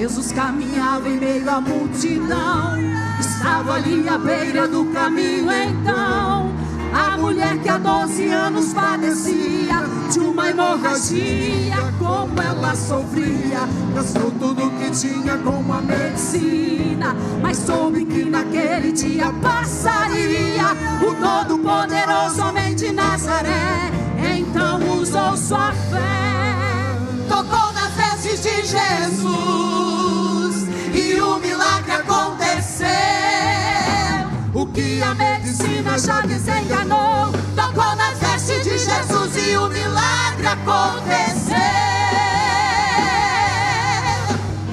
Jesus caminhava em meio à multidão. Estava ali à beira do caminho então a mulher que há 12 anos padecia de uma hemorragia. Como ela sofria, gastou tudo que tinha com a medicina, mas soube que naquele dia passaria o todo-poderoso homem de Nazaré. Então usou sua fé, tocou nas vestes de Jesus e o milagre aconteceu. O que a medicina já desenganou, tocou nas vestes de Jesus e o milagre aconteceu.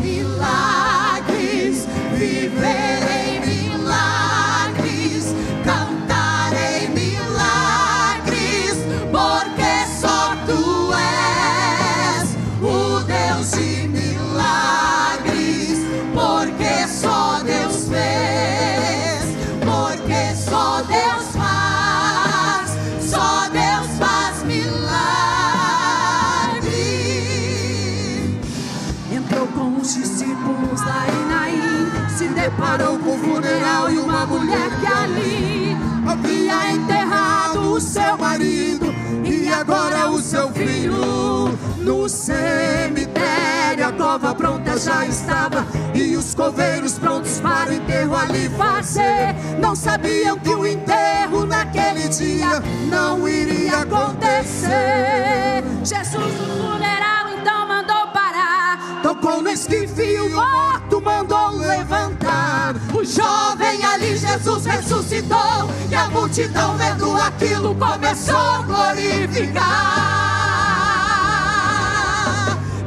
Milagres, viver em milagres, cantar em milagres, porque só tu és o Deus de milagres, porque só Deus fez, porque só Deus faz, só Deus faz milagre. Entrou com os discípulos lá em Naim, se deparou com o funeral e uma mulher que ali havia enterrado o seu marido e agora o seu filho no cemitério. A cova pronta já estava e os coveiros prontos para o enterro ali fazer. Não sabiam que o enterro naquele dia não iria acontecer. Jesus no funeral então mandou parar, tocou no esquife e o morto mandou levantar. O jovem ali Jesus ressuscitou e a multidão vendo aquilo começou a glorificar.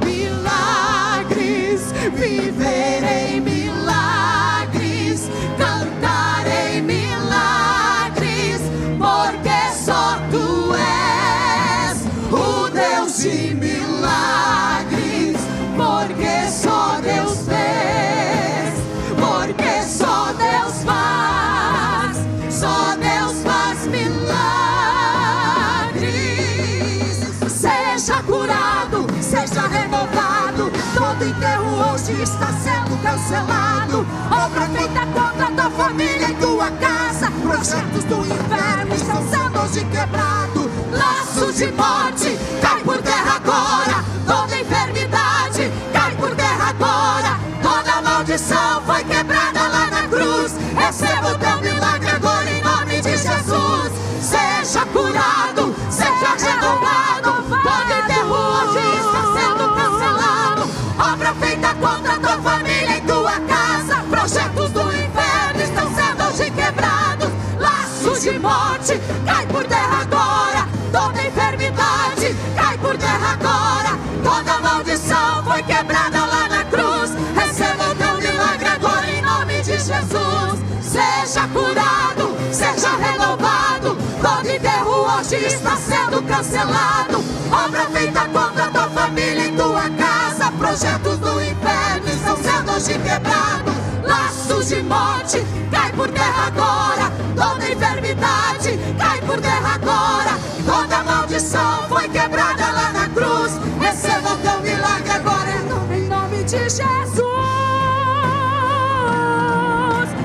Milagres, viver em milagres, cantar em milagres, porque só tu és o Deus de milagres, porque só Deus fez, porque só Deus faz, só Deus faz milagres. Seja curado, seja renovado, todo enterro hoje está sendo cancelado. Obra feita contra a tua família e tua casa, projetos do inferno estão sendo hoje quebrados. Laços de morte, cai por terra agora. Toda enfermidade, cai por terra agora. Toda maldição foi quebrada lá na cruz. Receba o teu milagre agora em nome de Jesus. Seja curado, seja renovado, todo enterro hoje está sendo cancelado. Obra feita contra a tua família e tua casa, projetos do inferno estão sendo hoje quebrados. Laços de morte, cai por terra agora. Toda enfermidade, cai por terra agora. Toda maldição foi quebrada lá na cruz. Receba o teu milagre agora em nome de Jesus. Seja curado, seja renovado, todo enterro hoje está sendo cancelado. Obra feita contra a tua família e tua casa, projetos do inferno estão sendo hoje quebrados. Laços de morte, cai por terra agora. Toda enfermidade, cai por terra agora. Toda maldição foi quebrada lá na cruz. Receba o teu milagre agora em nome de Jesus.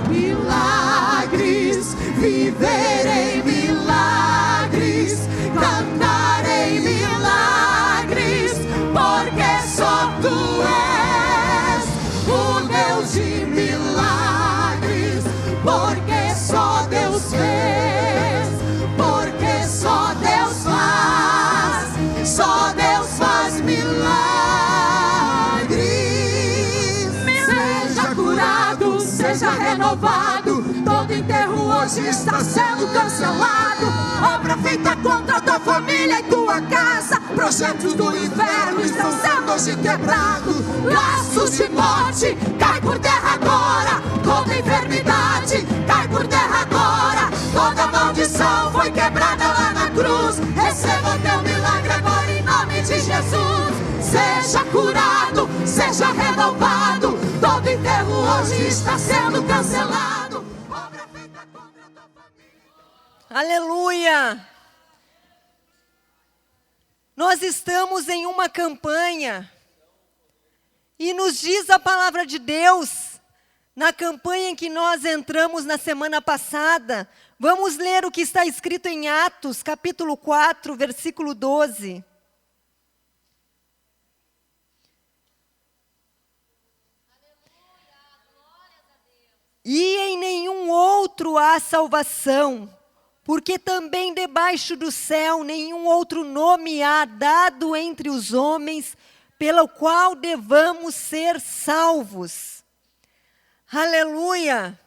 Milagres, viver em milagres, cantar em milagres, porque só tu és o Deus de milagres, porque só Deus fez, porque só Deus faz, só Deus faz milagres. Seja curado, seja renovado, todo enterro hoje está sendo cancelado. Obra feita contra a tua família e tua casa, projetos do inferno estão sendo hoje quebrados. Laços de morte, cai por terra agora. Toda enfermidade, cai por terra agora. Toda maldição foi quebrada lá na cruz. Receba o teu milagre agora em nome de Jesus. Seja curado, seja renovado, todo enterro hoje está sendo cancelado. Obra feita contra a tua família. Aleluia! Nós estamos em uma campanha E nos diz a palavra de Deus, na campanha em que nós entramos na semana passada, vamos ler o que está escrito em Atos, capítulo 4, versículo 12. E em nenhum outro há salvação, porque também debaixo do céu nenhum outro nome há dado entre os homens, pelo qual devamos ser salvos. Aleluia!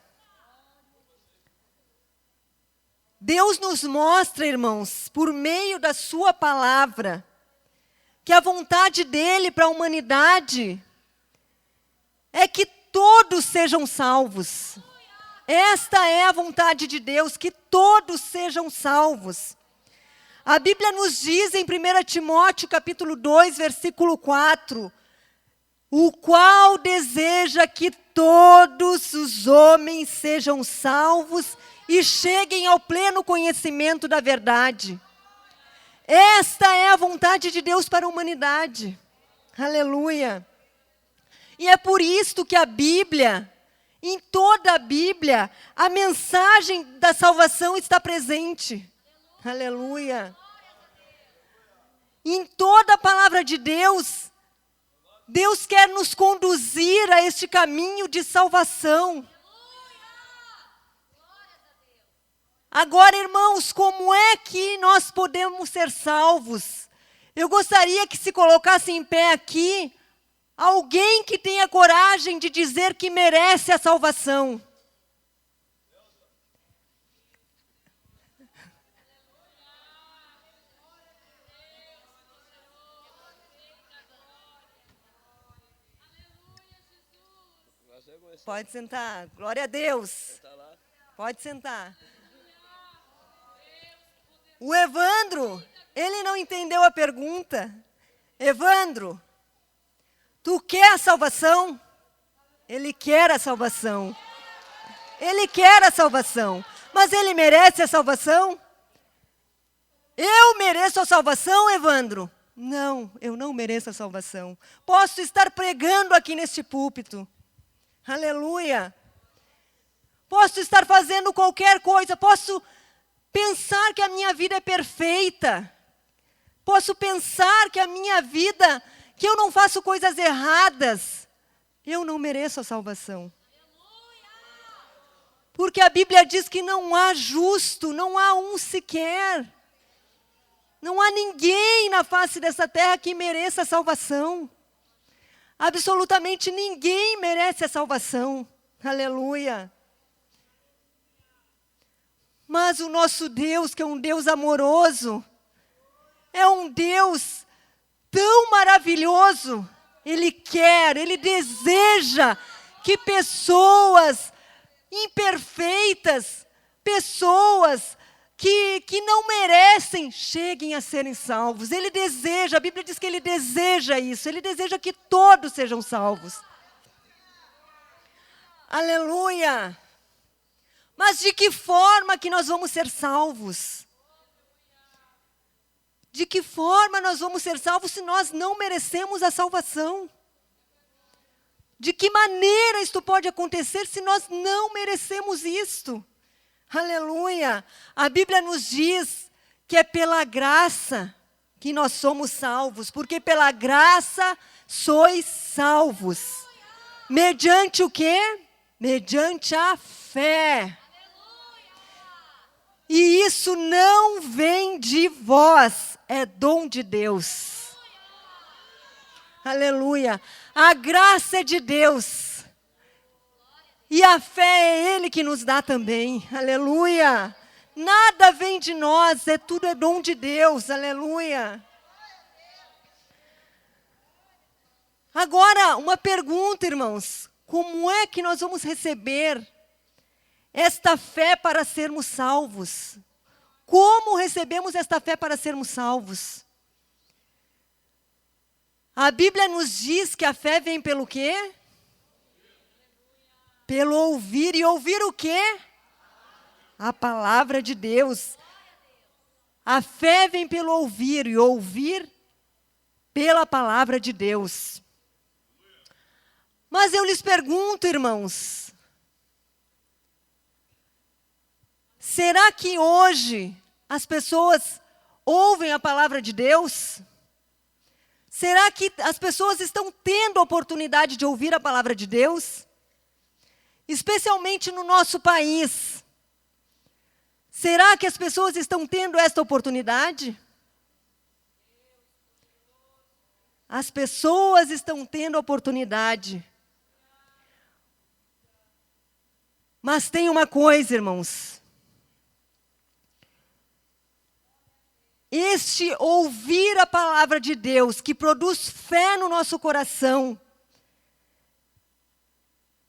Deus nos mostra, irmãos, por meio da sua palavra, que a vontade dele para a humanidade é que todos sejam salvos. Esta é a vontade de Deus, que todos sejam salvos. A Bíblia nos diz em 1 Timóteo capítulo 2, versículo 4, o qual deseja que todos os homens sejam salvos e cheguem ao pleno conhecimento da verdade. Esta é a vontade de Deus para a humanidade. Aleluia! E é por isto que a Bíblia, em toda a Bíblia, a mensagem da salvação está presente. Aleluia! Em toda a palavra de Deus, Deus quer nos conduzir a este caminho de salvação. Agora, irmãos, como é que nós podemos ser salvos? Eu gostaria que se colocasse em pé aqui alguém que tenha coragem de dizer que merece a salvação. Pode sentar. Glória a Deus. Pode sentar. O Evandro, ele não entendeu a pergunta. Evandro, tu quer a salvação? Ele quer a salvação. Ele quer a salvação. Mas ele merece a salvação? Eu mereço a salvação, Evandro? Não, eu não mereço a salvação. Posso estar pregando aqui neste púlpito. Aleluia. Posso estar fazendo qualquer coisa. Posso pensar que a minha vida é perfeita. Posso pensar que a minha vida, que eu não faço coisas erradas. Eu não mereço a salvação. Porque a Bíblia diz que não há justo, não há um sequer. Não há ninguém na face dessa terra que mereça a salvação. Absolutamente ninguém merece a salvação. Aleluia. Mas o nosso Deus, que é um Deus amoroso, é um Deus tão maravilhoso. Ele quer, Ele deseja que pessoas imperfeitas, pessoas que não merecem, cheguem a serem salvos. Ele deseja, a Bíblia diz que Ele deseja isso. Ele deseja que todos sejam salvos. Aleluia! Mas de que forma que nós vamos ser salvos? De que forma nós vamos ser salvos se nós não merecemos a salvação? De que maneira isto pode acontecer se nós não merecemos isto? Aleluia! A Bíblia nos diz que é pela graça que nós somos salvos, porque pela graça sois salvos. Mediante o quê? Mediante a fé. E isso não vem de vós, é dom de Deus. Aleluia. A graça é de Deus. E a fé é Ele que nos dá também. Aleluia. Nada vem de nós, tudo é dom de Deus. Aleluia. Agora, uma pergunta, irmãos. Como é que nós vamos receber esta fé para sermos salvos? Como recebemos esta fé para sermos salvos? A Bíblia nos diz que a fé vem pelo quê? Pelo ouvir. E ouvir o quê? A palavra de Deus. A fé vem pelo ouvir e ouvir pela palavra de Deus. Mas eu lhes pergunto, irmãos, será que hoje as pessoas ouvem a palavra de Deus? Será que as pessoas estão tendo a oportunidade de ouvir a palavra de Deus? Especialmente no nosso país. Será que as pessoas estão tendo esta oportunidade? As pessoas estão tendo a oportunidade. Mas tem uma coisa, irmãos. Este ouvir a palavra de Deus, que produz fé no nosso coração,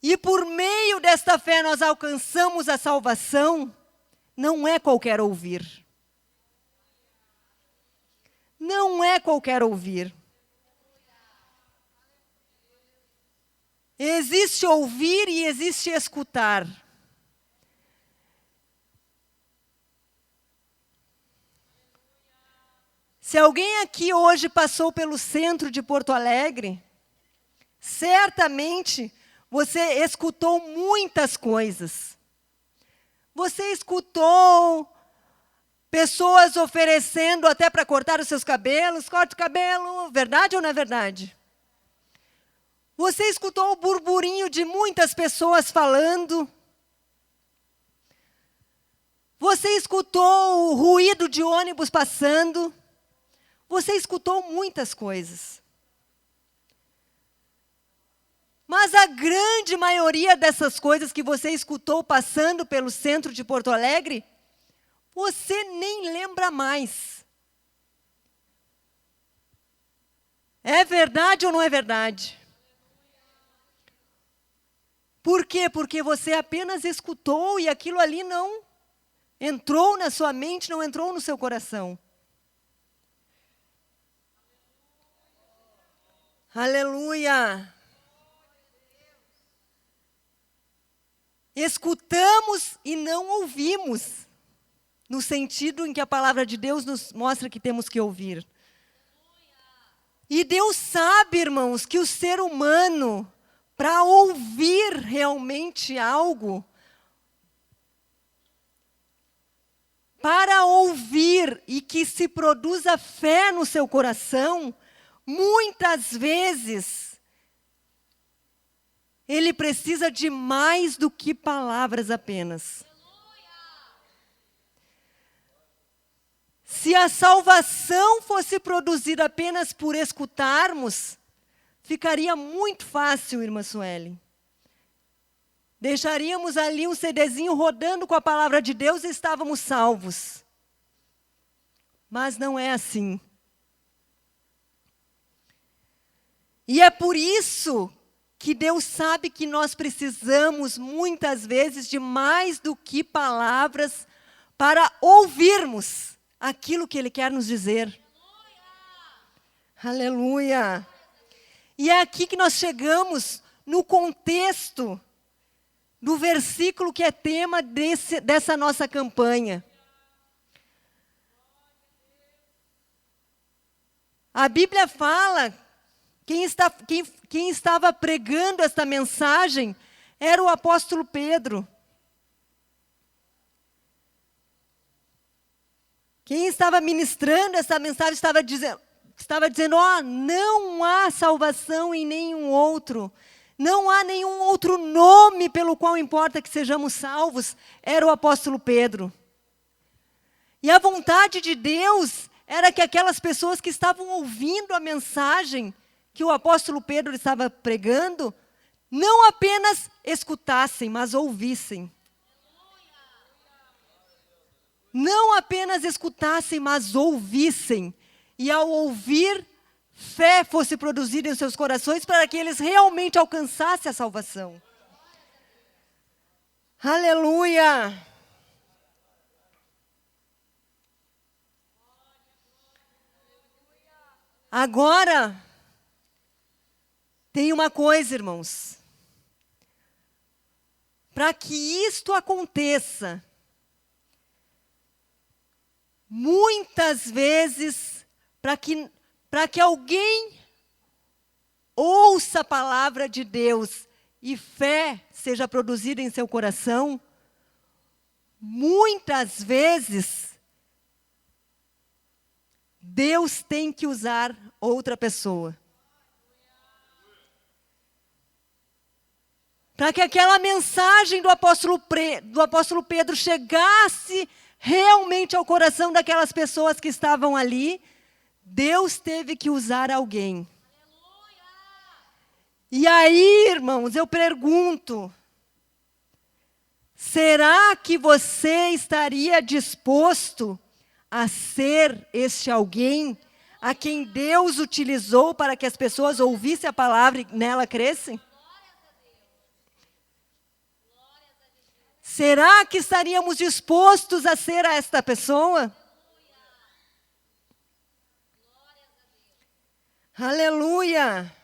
e por meio desta fé nós alcançamos a salvação, não é qualquer ouvir. Não é qualquer ouvir. Existe ouvir e existe escutar. Se alguém aqui hoje passou pelo centro de Porto Alegre, certamente você escutou muitas coisas. Você escutou pessoas oferecendo até para cortar os seus cabelos, corta o cabelo, verdade ou não é verdade? Você escutou o burburinho de muitas pessoas falando. Você escutou o ruído de ônibus passando. Você escutou muitas coisas. Mas a grande maioria dessas coisas que você escutou passando pelo centro de Porto Alegre, você nem lembra mais. É verdade ou não é verdade? Por quê? Porque você apenas escutou e aquilo ali não entrou na sua mente, não entrou no seu coração. Aleluia! Escutamos e não ouvimos, no sentido em que a palavra de Deus nos mostra que temos que ouvir. E Deus sabe, irmãos, que o ser humano, para ouvir realmente algo, para ouvir e que se produza fé no seu coração, muitas vezes, ele precisa de mais do que palavras apenas. Se a salvação fosse produzida apenas por escutarmos, ficaria muito fácil, irmã Sueli. Deixaríamos ali um CDzinho rodando com a palavra de Deus e estávamos salvos. Mas não é assim. E é por isso que Deus sabe que nós precisamos, muitas vezes, de mais do que palavras para ouvirmos aquilo que Ele quer nos dizer. Aleluia! E é aqui que nós chegamos no contexto do versículo que é tema dessa nossa campanha. A Bíblia fala, quem estava pregando esta mensagem era o apóstolo Pedro. Quem estava ministrando essa mensagem estava dizendo, não há salvação em nenhum outro. Não há nenhum outro nome pelo qual importa que sejamos salvos. Era o apóstolo Pedro. E a vontade de Deus era que aquelas pessoas que estavam ouvindo a mensagem que o apóstolo Pedro estava pregando, não apenas escutassem, mas ouvissem. Não apenas escutassem, mas ouvissem. E ao ouvir, fé fosse produzida em seus corações para que eles realmente alcançassem a salvação. Aleluia! Agora, tem uma coisa, irmãos. Para que isto aconteça, muitas vezes, para que alguém ouça ouça a palavra de Deus e fé seja produzida em seu coração, muitas vezes Deus tem que usar outra pessoa. Para que aquela mensagem do apóstolo Pedro chegasse realmente ao coração daquelas pessoas que estavam ali, Deus teve que usar alguém. E aí, irmãos, eu pergunto, será que você estaria disposto a ser este alguém a quem Deus utilizou para que as pessoas ouvissem a palavra e nela crescem? Será que estaríamos dispostos a ser esta pessoa? Aleluia!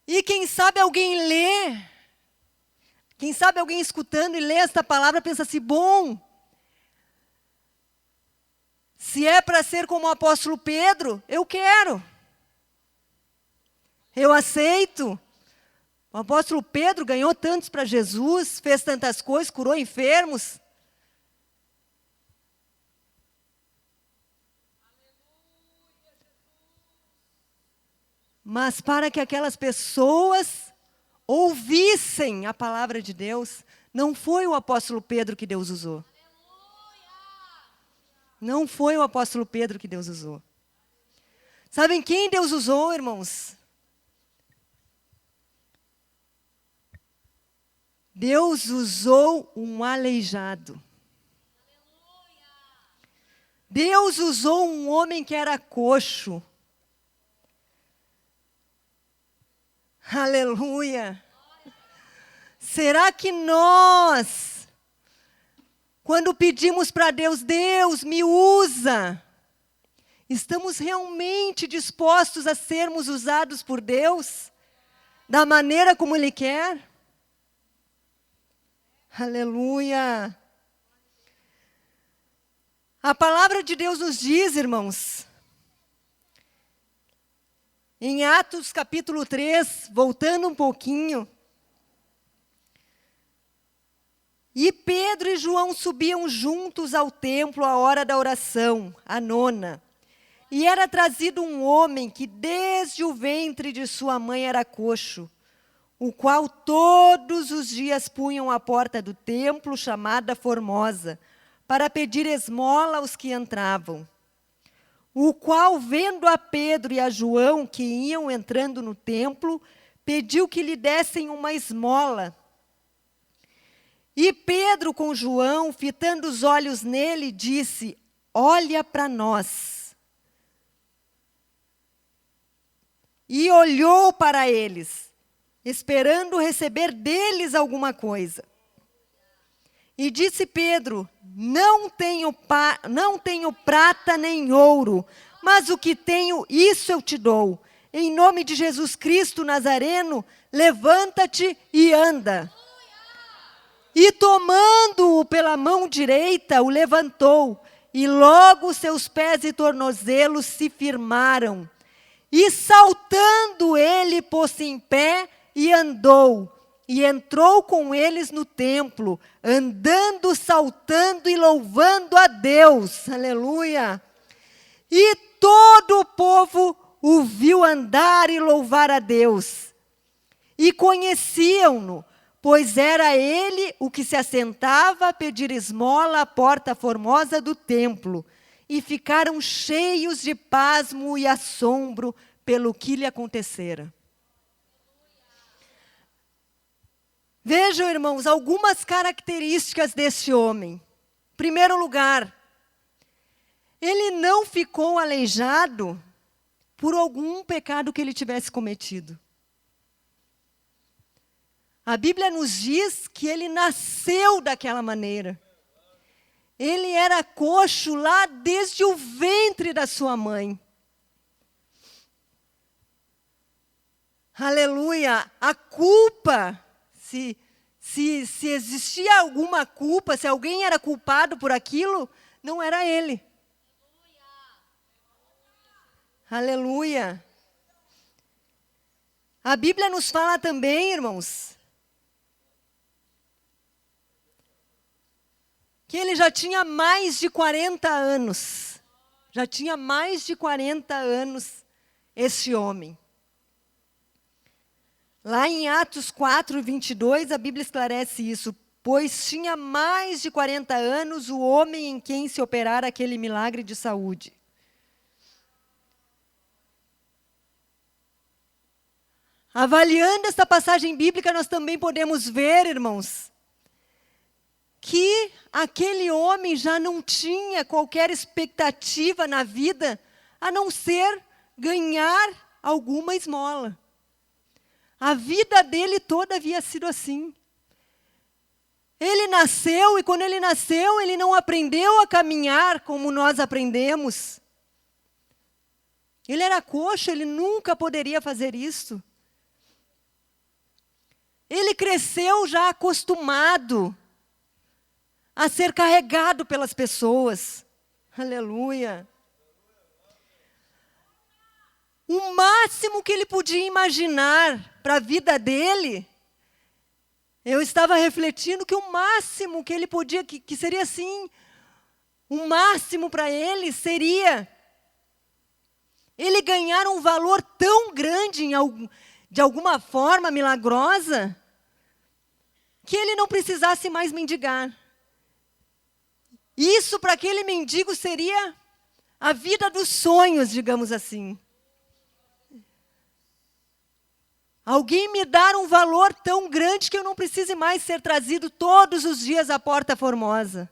E quem sabe alguém lê, quem sabe alguém escutando e lê esta palavra pensa assim, bom, se é para ser como o apóstolo Pedro, eu quero. Eu aceito. O apóstolo Pedro ganhou tantos para Jesus, fez tantas coisas, curou enfermos. Mas para que aquelas pessoas ouvissem a palavra de Deus, não foi o apóstolo Pedro que Deus usou. Não foi o apóstolo Pedro que Deus usou. Sabem quem Deus usou, irmãos? Deus usou um aleijado. Deus usou um homem que era coxo. Aleluia! Será que nós, quando pedimos para Deus, Deus me usa, estamos realmente dispostos a sermos usados por Deus, da maneira como Ele quer? Aleluia! A palavra de Deus nos diz, irmãos, em Atos capítulo 3, voltando um pouquinho, e Pedro e João subiam juntos ao templo à hora da oração, a nona. E era trazido um homem que desde o ventre de sua mãe era coxo, o qual todos os dias punham à porta do templo, chamada Formosa, para pedir esmola aos que entravam. O qual, vendo a Pedro e a João, que iam entrando no templo, pediu que lhe dessem uma esmola. E Pedro, com João, fitando os olhos nele, disse, olha para nós. E olhou para eles, esperando receber deles alguma coisa. E disse Pedro, não tenho prata nem ouro, mas o que tenho, isso eu te dou. Em nome de Jesus Cristo Nazareno, levanta-te e anda. E tomando-o pela mão direita, o levantou, e logo seus pés e tornozelos se firmaram. E saltando ele, pôs-se em pé e andou. E entrou com eles no templo, andando, saltando e louvando a Deus. Aleluia! E todo o povo o viu andar e louvar a Deus. E conheciam-no, pois era ele o que se assentava a pedir esmola à porta formosa do templo. E ficaram cheios de pasmo e assombro pelo que lhe acontecera. Vejam, irmãos, algumas características desse homem. Em primeiro lugar, ele não ficou aleijado por algum pecado que ele tivesse cometido. A Bíblia nos diz que ele nasceu daquela maneira. Ele era coxo lá desde o ventre da sua mãe. Aleluia! A culpa, se existia alguma culpa, se alguém era culpado por aquilo, não era ele. Aleluia. A Bíblia nos fala também, irmãos, que ele já tinha mais de 40 anos. Já tinha mais de 40 anos esse homem. Lá em Atos 4, 22, a Bíblia esclarece isso. Pois tinha mais de 40 anos o homem em quem se operara aquele milagre de saúde. Avaliando esta passagem bíblica, nós também podemos ver, irmãos, que aquele homem já não tinha qualquer expectativa na vida, a não ser ganhar alguma esmola. A vida dele toda havia sido assim. Ele nasceu e quando ele nasceu, ele não aprendeu a caminhar como nós aprendemos. Ele era coxo, ele nunca poderia fazer isso. Ele cresceu já acostumado a ser carregado pelas pessoas. Aleluia. O máximo que ele podia imaginar para a vida dele, eu estava refletindo que o máximo que ele podia, que seria assim, o máximo para ele seria ele ganhar um valor tão grande de alguma forma milagrosa, que ele não precisasse mais mendigar. Isso para aquele mendigo seria a vida dos sonhos, digamos assim. Alguém me dar um valor tão grande que eu não precise mais ser trazido todos os dias à Porta Formosa.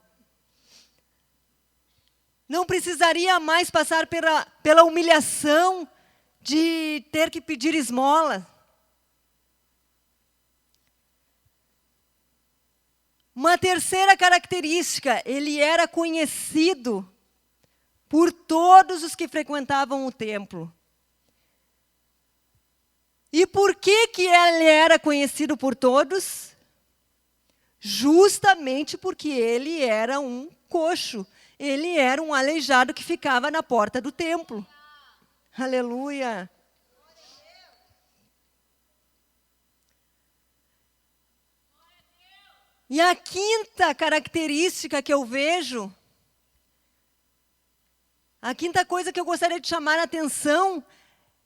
Não precisaria mais passar pela humilhação de ter que pedir esmola. Uma terceira característica, ele era conhecido por todos os que frequentavam o templo. E por que ele era conhecido por todos? Justamente porque ele era um coxo. Ele era um aleijado que ficava na porta do templo. Aleluia. E a quinta característica que eu vejo, a quinta coisa que eu gostaria de chamar a atenção,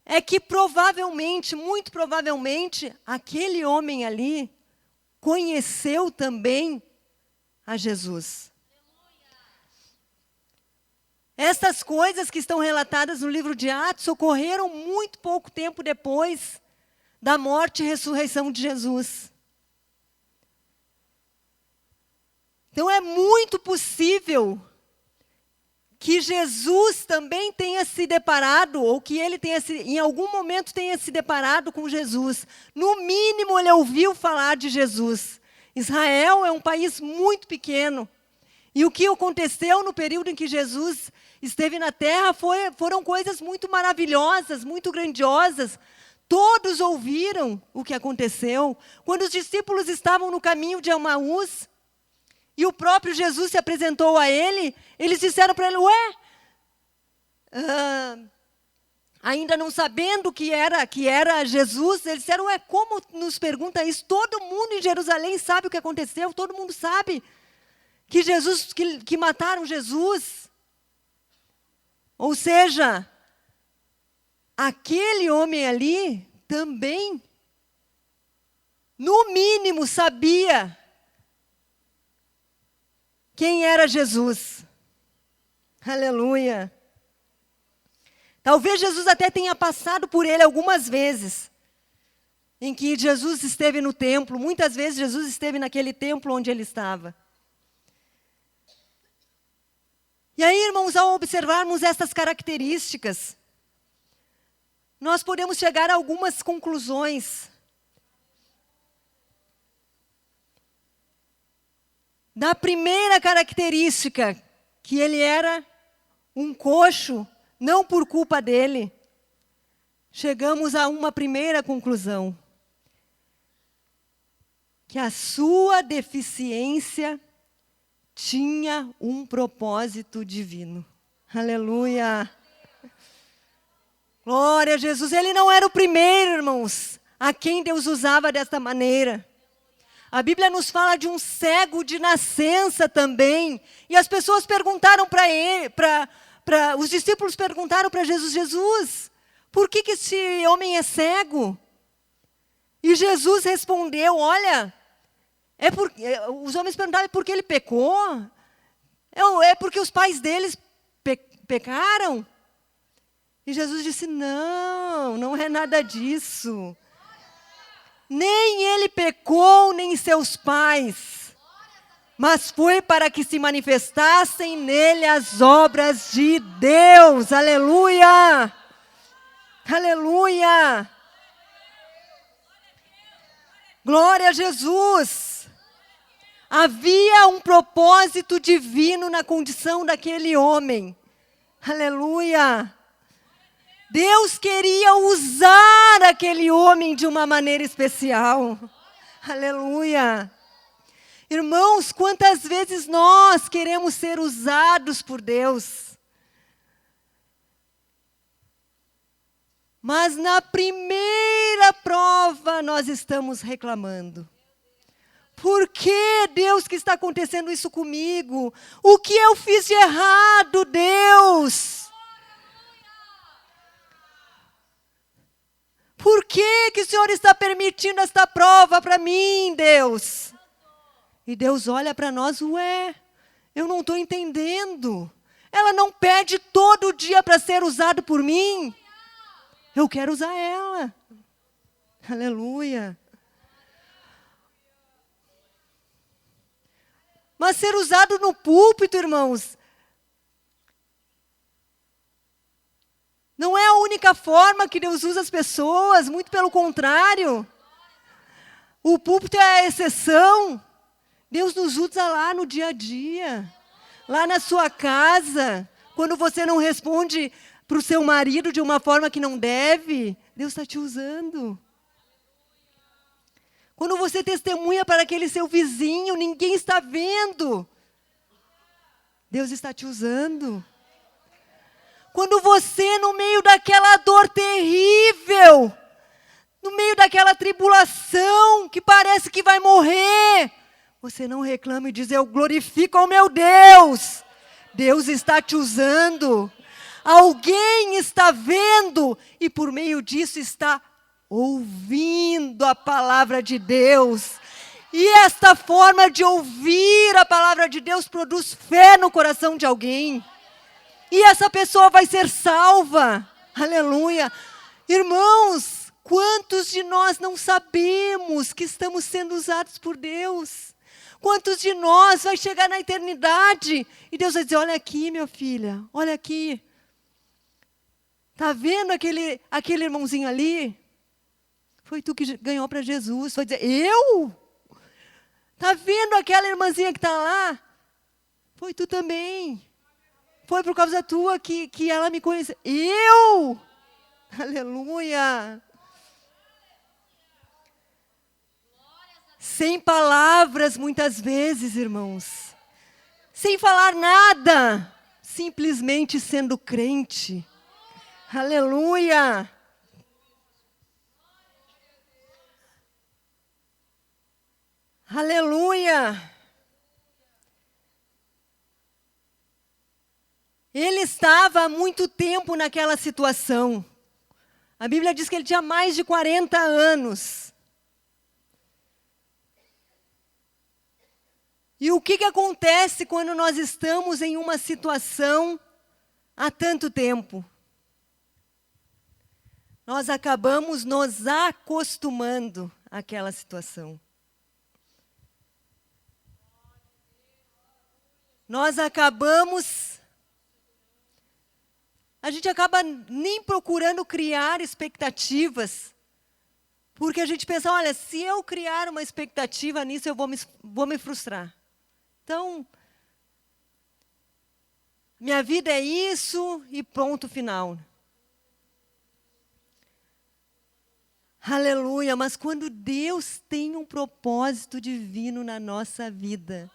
é que provavelmente, muito provavelmente, aquele homem ali conheceu também a Jesus. Essas coisas que estão relatadas no livro de Atos ocorreram muito pouco tempo depois da morte e ressurreição de Jesus. Então é muito possível que Jesus também tenha se deparado, ou que ele em algum momento tenha se deparado com Jesus. No mínimo, ele ouviu falar de Jesus. Israel é um país muito pequeno. E o que aconteceu no período em que Jesus esteve na terra foram coisas muito maravilhosas, muito grandiosas. Todos ouviram o que aconteceu. Quando os discípulos estavam no caminho de Emaús, e o próprio Jesus se apresentou a eles disseram para ele, ainda não sabendo que era Jesus, eles disseram, como nos pergunta isso? Todo mundo em Jerusalém sabe o que aconteceu, todo mundo sabe que que mataram Jesus. Ou seja, aquele homem ali também, no mínimo, sabia quem era Jesus. Aleluia. Talvez Jesus até tenha passado por ele algumas vezes, em que Jesus esteve no templo. Muitas vezes Jesus esteve naquele templo onde ele estava. E aí, irmãos, ao observarmos essas características, nós podemos chegar a algumas conclusões. Da primeira característica, que ele era um coxo, não por culpa dele, chegamos a uma primeira conclusão. Que a sua deficiência tinha um propósito divino. Aleluia! Glória a Jesus. Ele não era o primeiro, irmãos, a quem Deus usava desta maneira. A Bíblia nos fala de um cego de nascença também. E as pessoas perguntaram para ele, os discípulos perguntaram para Jesus, Jesus, por que esse homem é cego? E Jesus respondeu, olha, os homens perguntaram por que ele pecou? É porque os pais deles pecaram? E Jesus disse, não é nada disso. Nem ele pecou, nem seus pais, mas foi para que se manifestassem nele as obras de Deus. Aleluia! Aleluia! Glória a Jesus! Havia um propósito divino na condição daquele homem. Aleluia! Deus queria usar aquele homem de uma maneira especial. Aleluia! Irmãos, quantas vezes nós queremos ser usados por Deus? Mas na primeira prova nós estamos reclamando. Por que, Deus, que está acontecendo isso comigo? O que eu fiz de errado, Deus? Por que o Senhor está permitindo esta prova para mim, Deus? E Deus olha para nós, eu não estou entendendo. Ela não pede todo dia para ser usado por mim. Eu quero usar ela. Aleluia. Mas ser usado no púlpito, irmãos, não é a única forma que Deus usa as pessoas, muito pelo contrário. O púlpito é a exceção. Deus nos usa lá no dia a dia, lá na sua casa, quando você não responde para o seu marido de uma forma que não deve, Deus está te usando. Quando você testemunha para aquele seu vizinho, ninguém está vendo, Deus está te usando. Quando você, no meio daquela dor terrível, no meio daquela tribulação que parece que vai morrer, você não reclama e diz, eu glorifico ao meu Deus. Deus está te usando. Alguém está vendo e por meio disso está ouvindo a palavra de Deus. E esta forma de ouvir a palavra de Deus produz fé no coração de alguém. E essa pessoa vai ser salva. Aleluia. Irmãos, quantos de nós não sabemos que estamos sendo usados por Deus? Quantos de nós vai chegar na eternidade e Deus vai dizer, olha aqui, minha filha, olha aqui. Está vendo aquele irmãozinho ali? Foi tu que ganhou para Jesus. Vai dizer, eu? Está vendo aquela irmãzinha que está lá? Foi tu também. Foi por causa tua que ela me conheceu. Eu? Aleluia. Sem palavras, muitas vezes, irmãos. Sem falar nada. Simplesmente sendo crente. Aleluia. Aleluia. Ele estava há muito tempo naquela situação. A Bíblia diz que ele tinha mais de 40 anos. E o que acontece quando nós estamos em uma situação há tanto tempo? Nós acabamos nos acostumando àquela situação. A gente acaba nem procurando criar expectativas, porque a gente pensa, olha, se eu criar uma expectativa nisso, eu vou me frustrar. Então, minha vida é isso e ponto final. Aleluia, mas quando Deus tem um propósito divino na nossa vida,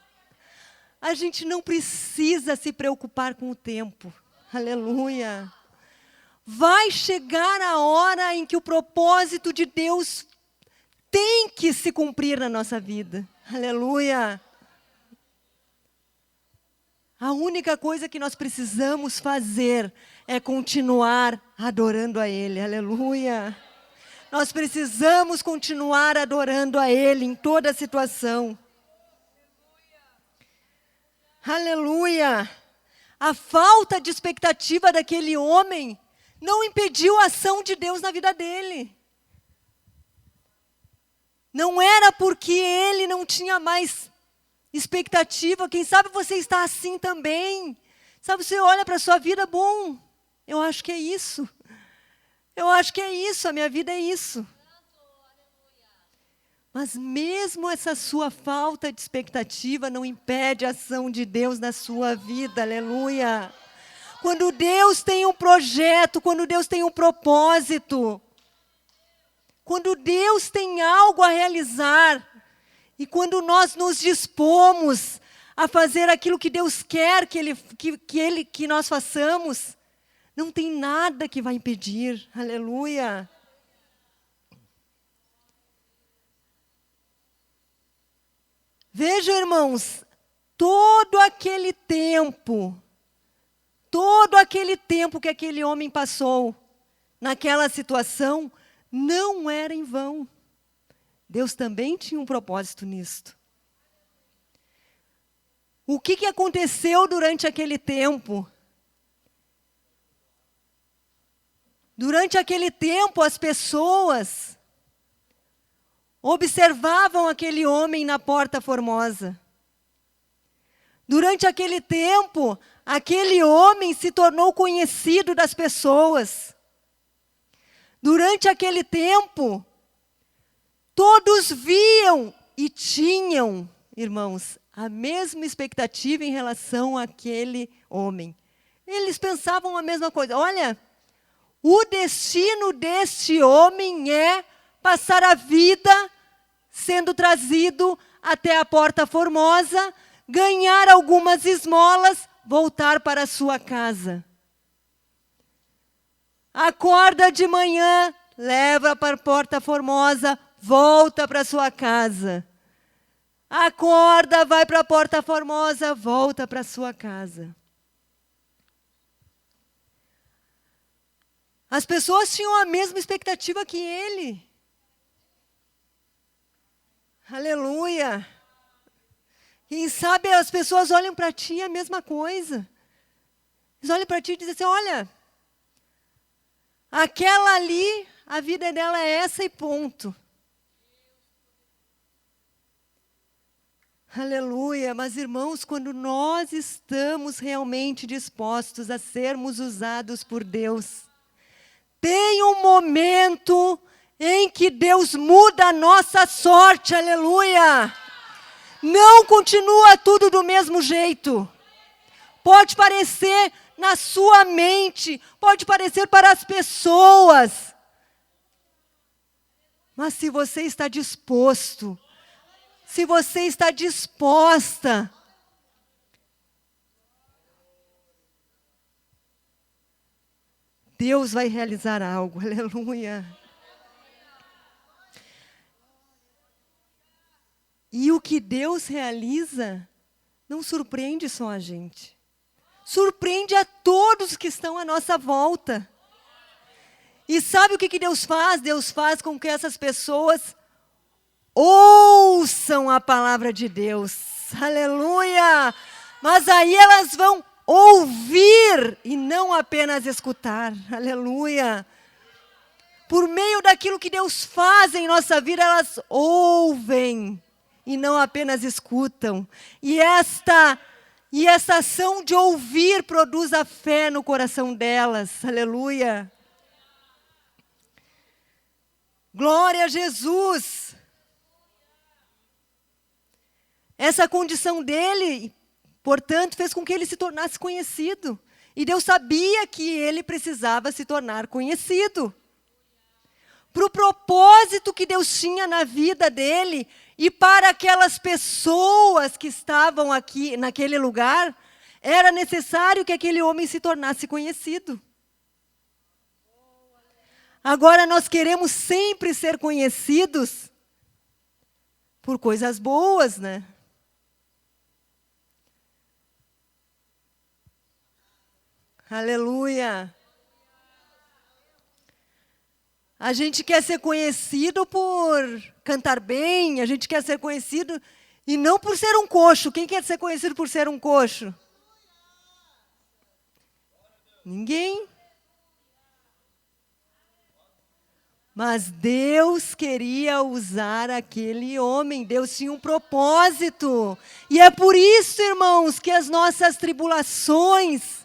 a gente não precisa se preocupar com o tempo. Aleluia. vai chegar a hora em que o propósito de Deus tem que se cumprir na nossa vida. Aleluia! A única coisa que nós precisamos fazer é continuar adorando a Ele. Aleluia! Nós precisamos continuar adorando a Ele em toda situação. Aleluia! A falta de expectativa daquele homem não impediu a ação de Deus na vida dele. Não era porque ele não tinha mais expectativa. Quem sabe você está assim também. Sabe, você olha para a sua vida, bom, eu acho que é isso. Eu acho que é isso, a minha vida é isso. Mas mesmo essa sua falta de expectativa não impede a ação de Deus na sua vida, aleluia. Quando Deus tem um projeto, quando Deus tem um propósito, quando Deus tem algo a realizar, e quando nós nos dispomos a fazer aquilo que Deus quer que nós façamos, não tem nada que vai impedir, aleluia. Vejam, irmãos, todo aquele tempo que aquele homem passou naquela situação, não era em vão. Deus também tinha um propósito nisto. O que aconteceu durante aquele tempo? Durante aquele tempo, as pessoas observavam aquele homem na Porta Formosa. Durante aquele tempo, aquele homem se tornou conhecido das pessoas. Durante aquele tempo, todos viam e tinham, irmãos, a mesma expectativa em relação àquele homem. Eles pensavam a mesma coisa. Olha, o destino deste homem é passar a vida sendo trazido até a Porta Formosa, ganhar algumas esmolas, voltar para a sua casa. Acorda de manhã, leva para a Porta Formosa, volta para a sua casa. Acorda, vai para a Porta Formosa, volta para a sua casa. As pessoas tinham a mesma expectativa que ele. Aleluia. Quem sabe as pessoas olham para ti a mesma coisa. Eles olham para ti e dizem assim, olha, aquela ali, a vida dela é essa e ponto. Aleluia. Mas, irmãos, quando nós estamos realmente dispostos a sermos usados por Deus, tem um momento em que Deus muda a nossa sorte, aleluia. Não continua tudo do mesmo jeito. Pode parecer na sua mente, pode parecer para as pessoas. Mas se você está disposto, se você está disposta, Deus vai realizar algo, aleluia. E o que Deus realiza não surpreende só a gente. Surpreende a todos que estão à nossa volta. E sabe o que Deus faz? Deus faz com que essas pessoas ouçam a palavra de Deus. Aleluia! Mas aí elas vão ouvir e não apenas escutar. Aleluia! Por meio daquilo que Deus faz em nossa vida, elas ouvem e não apenas escutam. E esta ação de ouvir produz a fé no coração delas. Aleluia! Glória a Jesus! Essa condição dele, portanto, fez com que ele se tornasse conhecido. E Deus sabia que ele precisava se tornar conhecido. Para o propósito que Deus tinha na vida dele e para aquelas pessoas que estavam aqui naquele lugar, era necessário que aquele homem se tornasse conhecido. Agora nós queremos sempre ser conhecidos por coisas boas, né? Aleluia. A gente quer ser conhecido por cantar bem, a gente quer ser conhecido e não por ser um coxo. Quem quer ser conhecido por ser um coxo? Ninguém. Mas Deus queria usar aquele homem, Deus tinha um propósito. E é por isso, irmãos, que as nossas tribulações,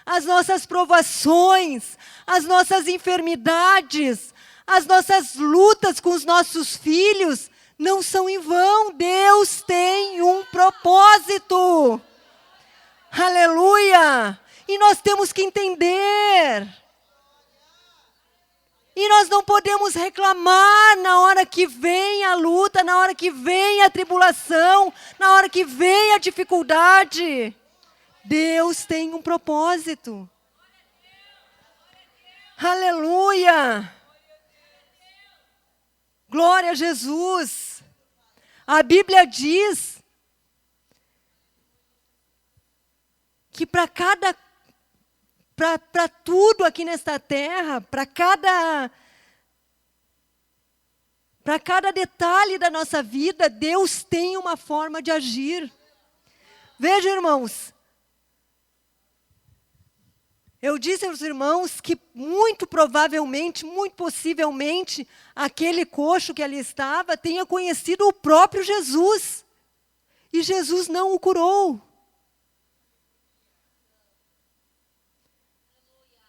as nossas provações, as nossas enfermidades, as nossas lutas com os nossos filhos não são em vão. Deus tem um propósito. Aleluia! E nós temos que entender. E nós não podemos reclamar na hora que vem a luta, na hora que vem a tribulação, na hora que vem a dificuldade. Deus tem um propósito. Aleluia! Glória a Jesus! A Bíblia diz que para tudo aqui nesta terra, para cada detalhe da nossa vida, Deus tem uma forma de agir. Veja, irmãos, eu disse aos irmãos que muito provavelmente, muito possivelmente, aquele coxo que ali estava tenha conhecido o próprio Jesus. E Jesus não o curou.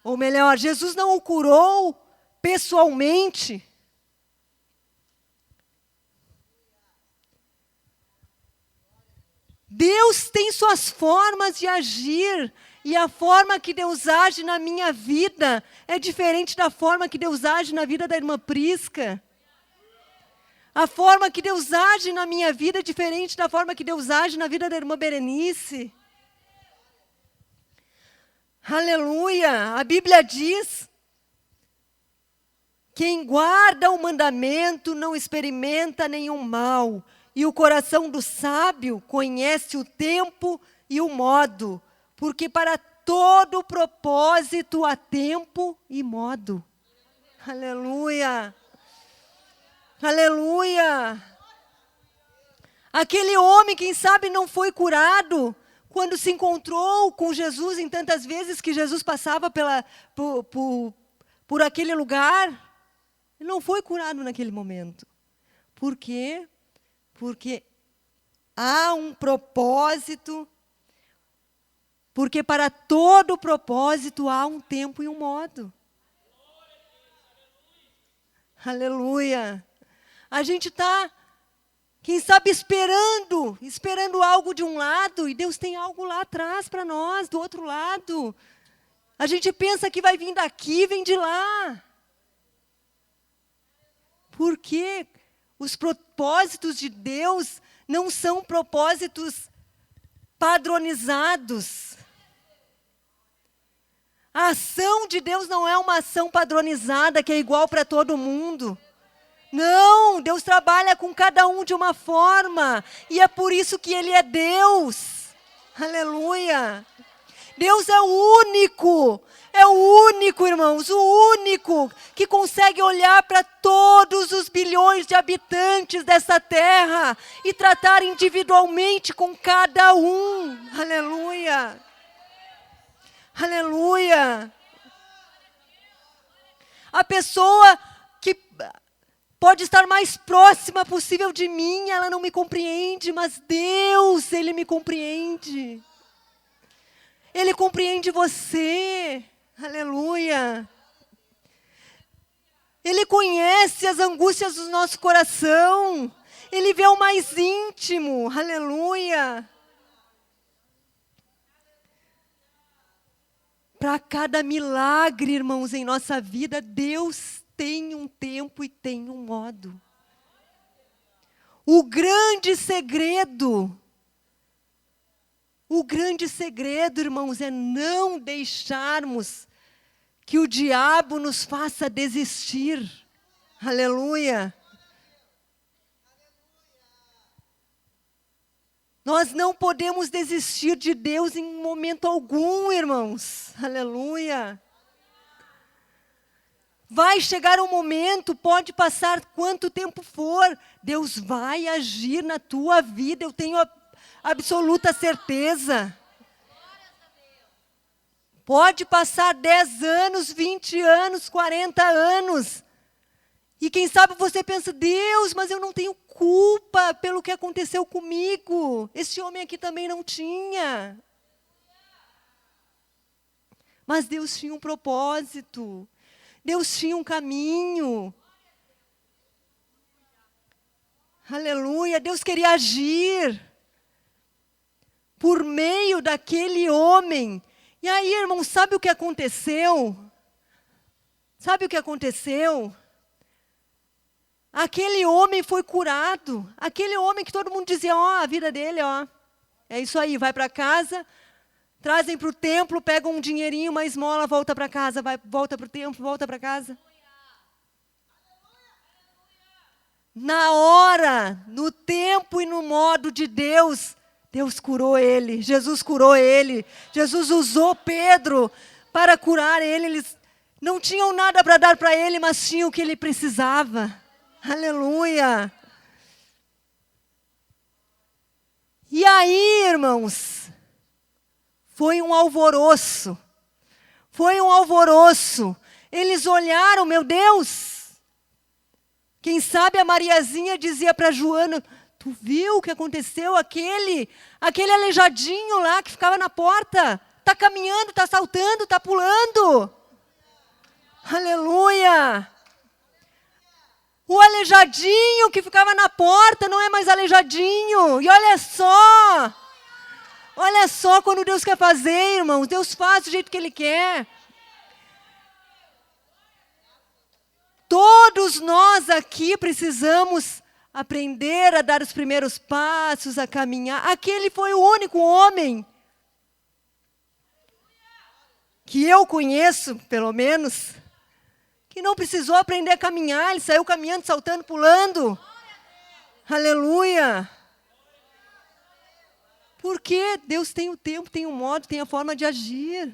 Ou melhor, Jesus não o curou pessoalmente. Deus tem suas formas de agir. E a forma que Deus age na minha vida é diferente da forma que Deus age na vida da irmã Prisca. A forma que Deus age na minha vida é diferente da forma que Deus age na vida da irmã Berenice. Aleluia! A Bíblia diz: quem guarda o mandamento não experimenta nenhum mal, e o coração do sábio conhece o tempo e o modo, porque para todo propósito há tempo e modo. Aleluia! Aleluia! Aquele homem, quem sabe, não foi curado quando se encontrou com Jesus em tantas vezes que Jesus passava por aquele lugar. Ele não foi curado naquele momento. Por quê? Porque há um propósito. Porque para todo propósito há um tempo e um modo. Aleluia! A gente está, quem sabe, esperando algo de um lado, e Deus tem algo lá atrás para nós, do outro lado. A gente pensa que vai vir daqui, vem de lá. Porque os propósitos de Deus não são propósitos padronizados. A ação de Deus não é uma ação padronizada que é igual para todo mundo. Não, Deus trabalha com cada um de uma forma. E é por isso que Ele é Deus. Aleluia. Deus é o único, irmãos, o único que consegue olhar para todos os bilhões de habitantes dessa terra e tratar individualmente com cada um. Aleluia. Aleluia. A pessoa que pode estar mais próxima possível de mim, ela não me compreende, mas Deus, Ele me compreende. Ele compreende você. Aleluia. Ele conhece as angústias do nosso coração. Ele vê o mais íntimo. Aleluia. Para cada milagre, irmãos, em nossa vida, Deus tem um tempo e tem um modo. O grande segredo, irmãos, é não deixarmos que o diabo nos faça desistir. Aleluia. Nós não podemos desistir de Deus em momento algum, irmãos. Aleluia. Vai chegar um momento, pode passar quanto tempo for, Deus vai agir na tua vida, eu tenho absoluta certeza. Pode passar 10 anos, 20 anos, 40 anos. E quem sabe você pensa, Deus, mas eu não tenho culpa pelo que aconteceu comigo. Esse homem aqui também não tinha. Mas Deus tinha um propósito. Deus tinha um caminho. Aleluia. Deus queria agir por meio daquele homem. E aí, irmão, sabe o que aconteceu? Sabe o que aconteceu? Aquele homem foi curado. Aquele homem que todo mundo dizia, a vida dele, é isso aí, vai para casa, trazem para o templo, pegam um dinheirinho, uma esmola, volta para casa, volta para o templo, volta para casa. Na hora, no tempo e no modo de Deus, Deus curou ele, Jesus curou ele. Jesus usou Pedro para curar ele. Eles não tinham nada para dar para ele, mas tinham o que ele precisava. Aleluia. E aí, irmãos, foi um alvoroço. Foi um alvoroço. Eles olharam, meu Deus. Quem sabe a Mariazinha dizia para Joana, tu viu o que aconteceu? Aquele aleijadinho lá que ficava na porta. Está caminhando, está saltando, está pulando. Aleluia. O aleijadinho que ficava na porta não é mais aleijadinho. E olha só quando Deus quer fazer, irmãos. Deus faz do jeito que Ele quer. Todos nós aqui precisamos aprender a dar os primeiros passos, a caminhar. Aquele foi o único homem que eu conheço, pelo menos, que não precisou aprender a caminhar. Ele saiu caminhando, saltando, pulando. Aleluia. Porque Deus tem o tempo, tem o modo, tem a forma de agir.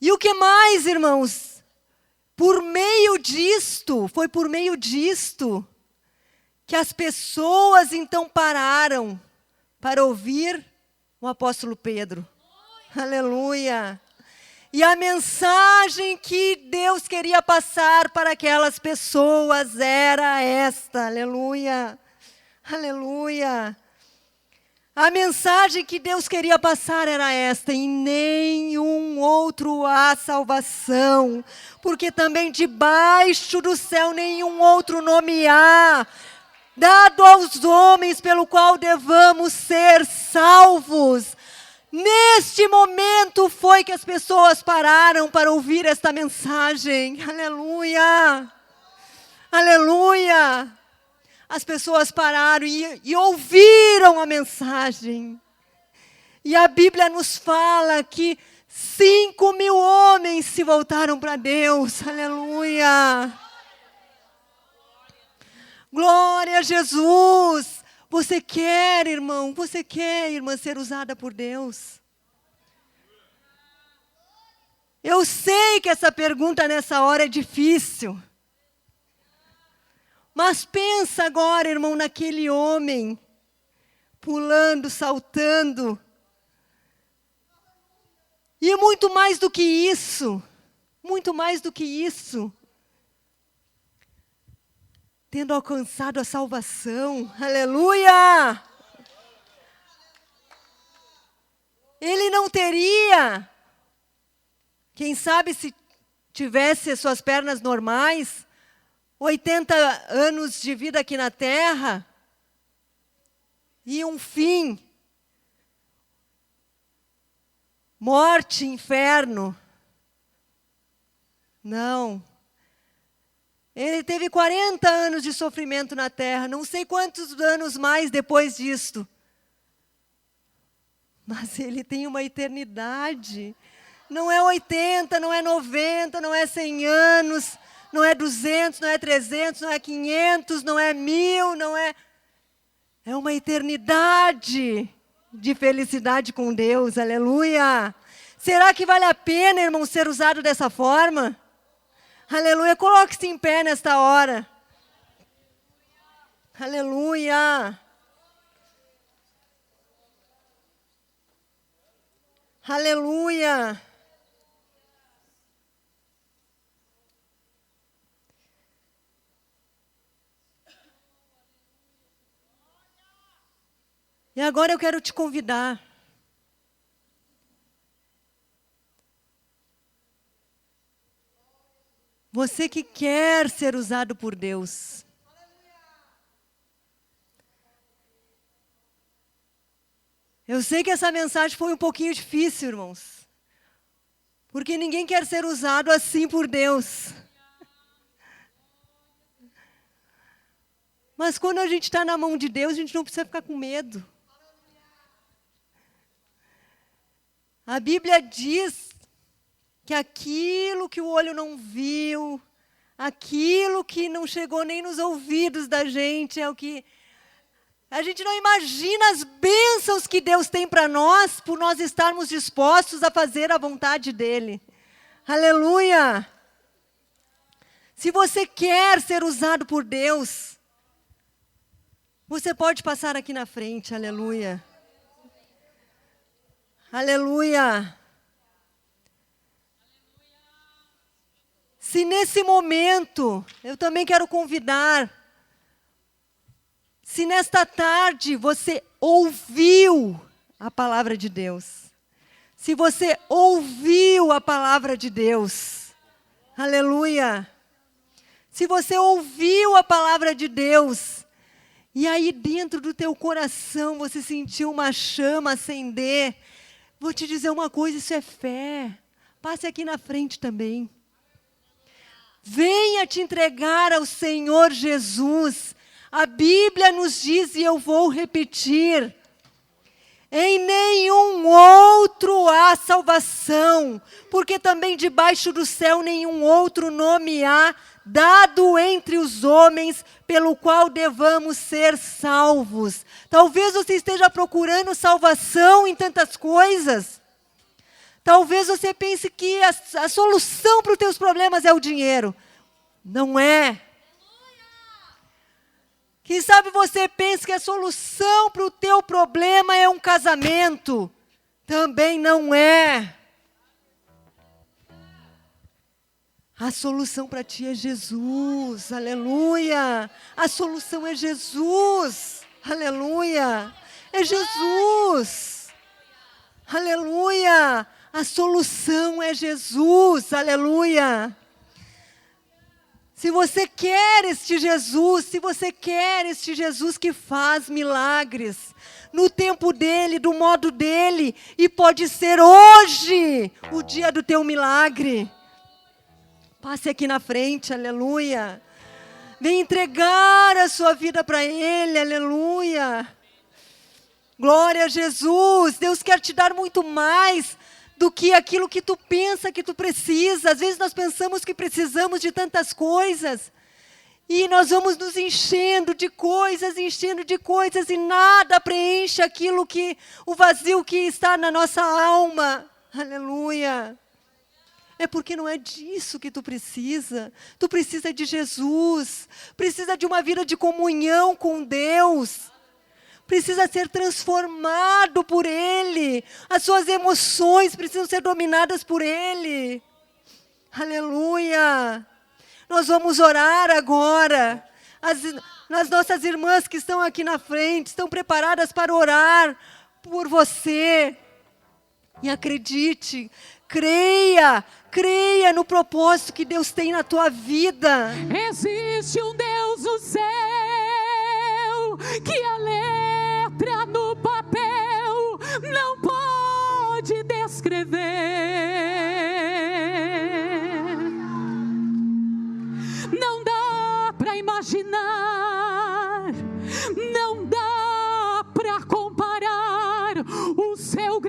E o que mais, irmãos? Foi por meio disto, que as pessoas então pararam para ouvir o apóstolo Pedro. Aleluia. E a mensagem que Deus queria passar para aquelas pessoas era esta. Aleluia. Aleluia. A mensagem que Deus queria passar era esta: em nenhum outro há salvação, porque também debaixo do céu nenhum outro nome há, dado aos homens pelo qual devamos ser salvos. Neste momento foi que as pessoas pararam para ouvir esta mensagem. Aleluia! Aleluia! As pessoas pararam e ouviram a mensagem. E a Bíblia nos fala que 5.000 homens se voltaram para Deus. Aleluia! Glória a Jesus! Você quer, irmão, você quer, irmã, ser usada por Deus? Eu sei que essa pergunta nessa hora é difícil. Mas pensa agora, irmão, naquele homem, pulando, saltando. E muito mais do que isso, tendo alcançado a salvação. Aleluia! Ele não teria, quem sabe se tivesse as suas pernas normais, 80 anos de vida aqui na terra e um fim, morte, inferno. Não. Ele teve 40 anos de sofrimento na terra, não sei quantos anos mais depois disto. mas Ele tem uma eternidade. Não é 80, não é 90, não é 100 anos, não é 200, não é 300, não é 500, não é 1000, não é... É uma eternidade de felicidade com Deus, aleluia. Será que vale a pena, irmão, ser usado dessa forma? Aleluia, coloque-se em pé nesta hora. Aleluia. Aleluia. E agora eu quero te convidar. Você que quer ser usado por Deus. Eu sei que essa mensagem foi um pouquinho difícil, irmãos. Porque ninguém quer ser usado assim por Deus. Mas quando a gente está na mão de Deus, a gente não precisa ficar com medo. A Bíblia diz que aquilo que o olho não viu, aquilo que não chegou nem nos ouvidos da gente, é o que... A gente não imagina as bênçãos que Deus tem para nós, por nós estarmos dispostos a fazer a vontade dEle. Aleluia! Se você quer ser usado por Deus, você pode passar aqui na frente, aleluia. Aleluia. Se nesse momento, eu também quero convidar, se nesta tarde você ouviu a palavra de Deus, se você ouviu a palavra de Deus, aleluia. Se você ouviu a palavra de Deus, e aí dentro do teu coração você sentiu uma chama acender, vou te dizer uma coisa, isso é fé. Passe aqui na frente também. Venha te entregar ao Senhor Jesus. A Bíblia nos diz, e eu vou repetir, em nenhum outro há salvação, porque também debaixo do céu nenhum outro nome há, dado entre os homens, pelo qual devamos ser salvos. Talvez você esteja procurando salvação em tantas coisas. Talvez você pense que a solução para os teus problemas é o dinheiro. Não é. Quem sabe você pensa que a solução para o teu problema é um casamento. Também não é. A solução para ti é Jesus, aleluia. A solução é Jesus, aleluia. É Jesus, aleluia. A solução é Jesus, aleluia. Se você quer este Jesus, se você quer este Jesus que faz milagres, no tempo dele, do modo dele, e pode ser hoje o dia do teu milagre. Passe aqui na frente, aleluia. Vem entregar a sua vida para Ele, aleluia. Glória a Jesus. Deus quer te dar muito mais do que aquilo que tu pensa que tu precisa. Às vezes nós pensamos que precisamos de tantas coisas. E nós vamos nos enchendo de coisas, e nada preenche aquilo que, o vazio que está na nossa alma. Aleluia. É porque não é disso que tu precisa. Tu precisa de Jesus. Precisa de uma vida de comunhão com Deus. Precisa ser transformado por Ele. As suas emoções precisam ser dominadas por Ele. Aleluia. Nós vamos orar agora. As nossas irmãs que estão aqui na frente estão preparadas para orar por você. E acredite, creia no propósito que Deus tem na tua vida. Existe um Deus no céu que a letra no papel não pode descrever. Não dá para imaginar, não dá para comparar o seu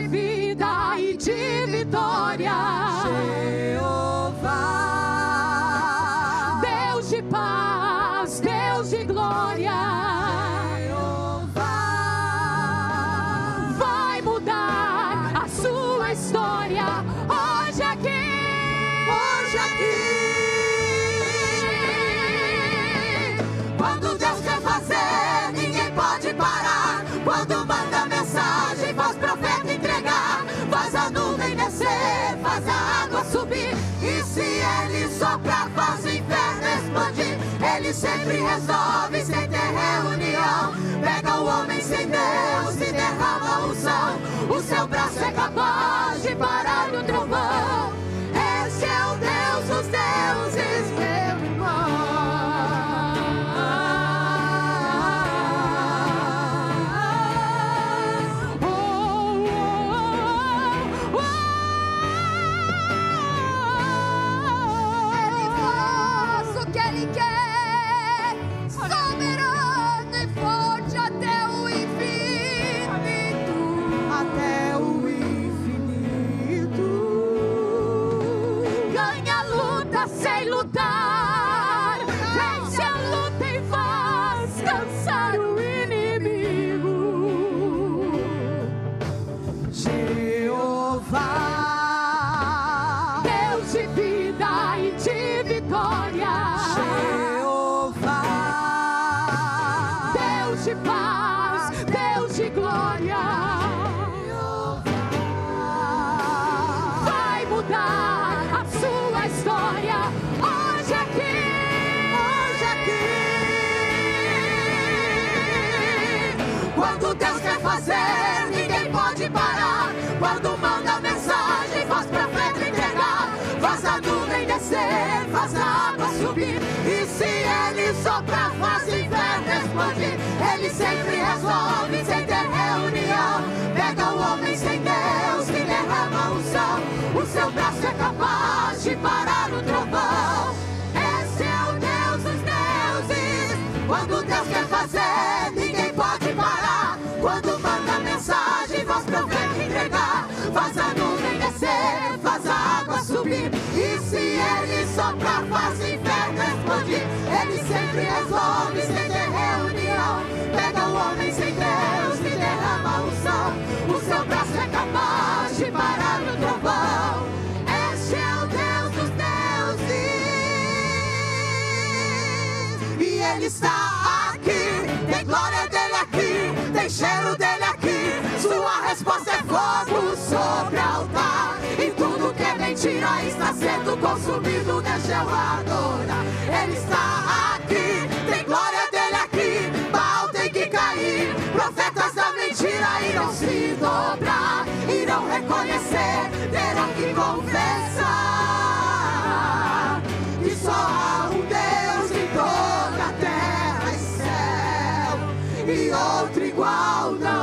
de vida e de vitória. Jeová, Deus de paz, Deus de glória. Jeová, Vai mudar a sua história hoje aqui. hoje aqui. Quando Deus quer fazer, ninguém pode parar. Quando manda mensagem, faz profeta entregar. Faz a nuvem descer, faz a água subir. E se Ele soprar, faz o inferno expandir. Ele sempre resolve sem ter reunião. Pega o homem sem Deus e derrama a unção. O seu braço é capaz de parar o trovão. Esse é o Deus dos deuses, meu irmão. Ele faz o que Ele quer, soberano e forte até o infinito. Até o infinito. Ganha a luta sem lutar. Vence a luta e faz cansar o inimigo. Jeová, Deus de vida e de vitória. Jeová, Deus de paz, Deus de glória. Vai mudar a sua história hoje aqui. hoje aqui. Quando Deus quer fazer, ninguém pode parar. Quando manda mensagem, faz profeta entregar. Faz a nuvem descer, faz a água subir. E se Ele soprar, faz o inferno explodir. Ele sempre resolve sem ter reunião. Pega o homem sem Deus e derrama a unção. O seu braço é capaz de parar o trovão. Esse é o Deus dos deuses. Quando Deus quer fazer, ninguém pode parar. Quando manda mensagem, faz profeta entregar. Faz a nuvem descer, faz a água subir. E se Ele soprar, faz o inferno explodir. Ele sempre resolve sem ter reunião. Pega o homem sem Deus e derrama a unção. O seu braço é capaz de parar o trovão. Este é o Deus dos deuses. E Ele está aqui, tem glória dele aqui, tem cheiro dele aqui. Sua resposta é fogo sobre o altar. E tudo que é mentira está sendo consumido, deixa eu adorar. Ele está aqui, tem glória dele aqui, Baal tem que cair. Profetas da mentira irão se dobrar, irão reconhecer, terão que confessar que só há um Deus em toda a terra e céu, e outro igual não